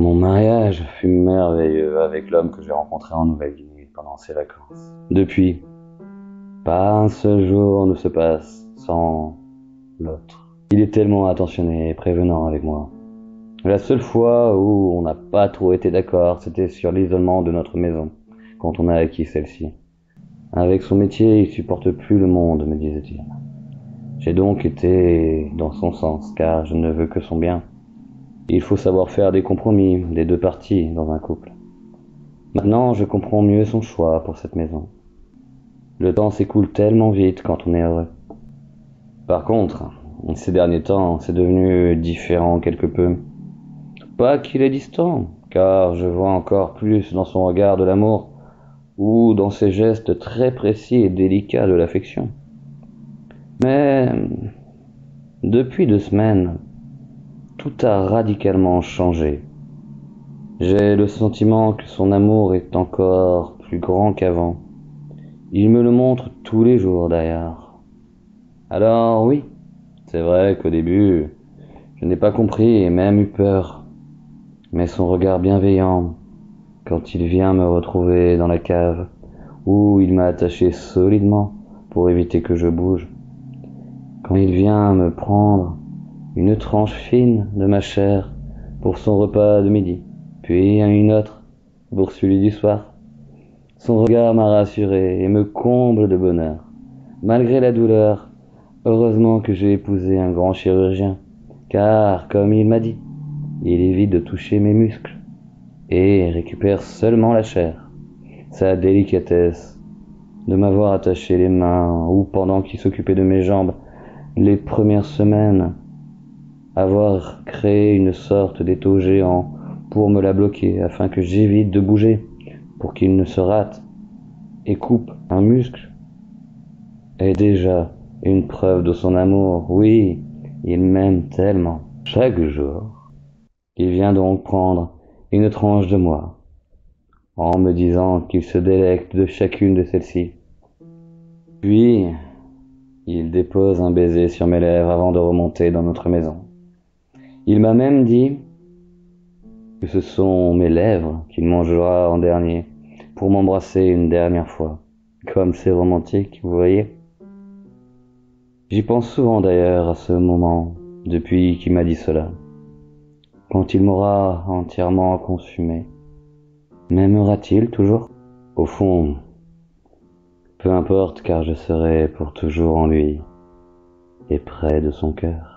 Mon mariage fut merveilleux avec l'homme que j'ai rencontré en Nouvelle-Guinée pendant ses vacances. Depuis, pas un seul jour ne se passe sans l'autre. Il est tellement attentionné et prévenant avec moi. La seule fois où on n'a pas trop été d'accord, c'était sur l'isolement de notre maison, quand on a acquis celle-ci. Avec son métier, il supporte plus le monde, me disait-il. J'ai donc été dans son sens, car je ne veux que son bien. Il faut savoir faire des compromis des deux parties dans un couple. Maintenant, je comprends mieux son choix pour cette maison. Le temps s'écoule tellement vite quand on est heureux. Par contre, ces derniers temps, c'est devenu différent quelque peu. Pas qu'il est distant, car je vois encore plus dans son regard de l'amour ou dans ses gestes très précis et délicats de l'affection. Mais depuis 2 semaines, tout a radicalement changé. J'ai le sentiment que son amour est encore plus grand qu'avant. Il me le montre tous les jours d'ailleurs. Alors oui, c'est vrai qu'au début, je n'ai pas compris et même eu peur. Mais son regard bienveillant, quand il vient me retrouver dans la cave, où il m'a attaché solidement pour éviter que je bouge, quand il vient me prendre une tranche fine de ma chair pour son repas de midi, puis une autre pour celui du soir, son regard m'a rassuré et me comble de bonheur. Malgré la douleur, heureusement que j'ai épousé un grand chirurgien, car, comme il m'a dit, il évite de toucher mes muscles et récupère seulement la chair. Sa délicatesse de m'avoir attaché les mains ou pendant qu'il s'occupait de mes jambes les premières semaines, avoir créé une sorte d'étau géant pour me la bloquer afin que j'évite de bouger pour qu'il ne se rate et coupe un muscle est déjà une preuve de son amour. Oui, il m'aime tellement. Chaque jour, il vient donc prendre une tranche de moi, en me disant qu'il se délecte de chacune de celles-ci. Puis, il dépose un baiser sur mes lèvres avant de remonter dans notre maison. Il m'a même dit que ce sont mes lèvres qu'il mangera en dernier, pour m'embrasser une dernière fois. Comme c'est romantique, vous voyez. J'y pense souvent d'ailleurs à ce moment, depuis qu'il m'a dit cela. Quand il m'aura entièrement consumé, m'aimera-t-il toujours? Au fond, peu importe, car je serai pour toujours en lui et près de son cœur.